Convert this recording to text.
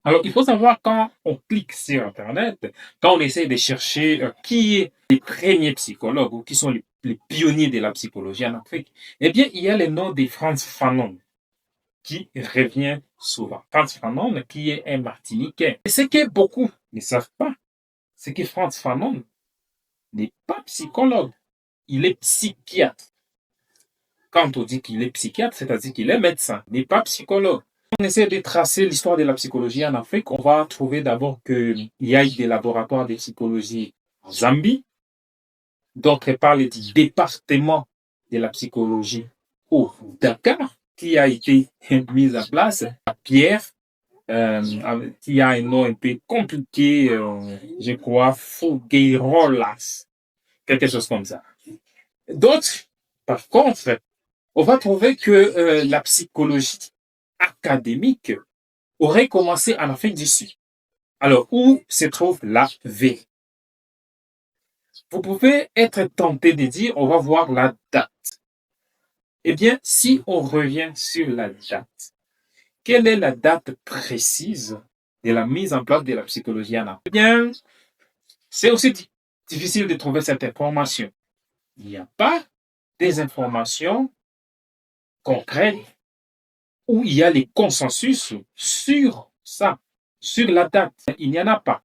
Alors, il faut savoir quand on clique sur Internet, quand on essaie de chercher qui est les premiers psychologues ou qui sont les pionniers de la psychologie en Afrique, eh bien, il y a le nom de Frantz Fanon qui revient souvent. Frantz Fanon, qui est un Martiniquais. Et ce que beaucoup ne savent pas, c'est que Frantz Fanon n'est pas psychologue, il est psychiatre. Quand on dit qu'il est psychiatre, c'est-à-dire qu'il est médecin, il n'est pas psychologue. On essaie de tracer l'histoire de la psychologie en Afrique, on va trouver d'abord qu'il y a eu des laboratoires de psychologie en Zambie, d'autres parlent du département de la psychologie au Dakar, qui a été mis en place à Pierre, qui a un nom un peu compliqué, je crois, Fogueirolas, quelque chose comme ça. D'autres, par contre, on va trouver que la psychologie académique aurait commencé en Afrique du Sud. Alors, où se trouve la V? Vous pouvez être tenté de dire, on va voir la date. Eh bien, si on revient sur la date, quelle est la date précise de la mise en place de la psychologie en Afrique? Eh bien, c'est aussi difficile de trouver cette information. Il n'y a pas des informations concrètes où il y a les consensus sur ça, sur la date. Il n'y en a pas.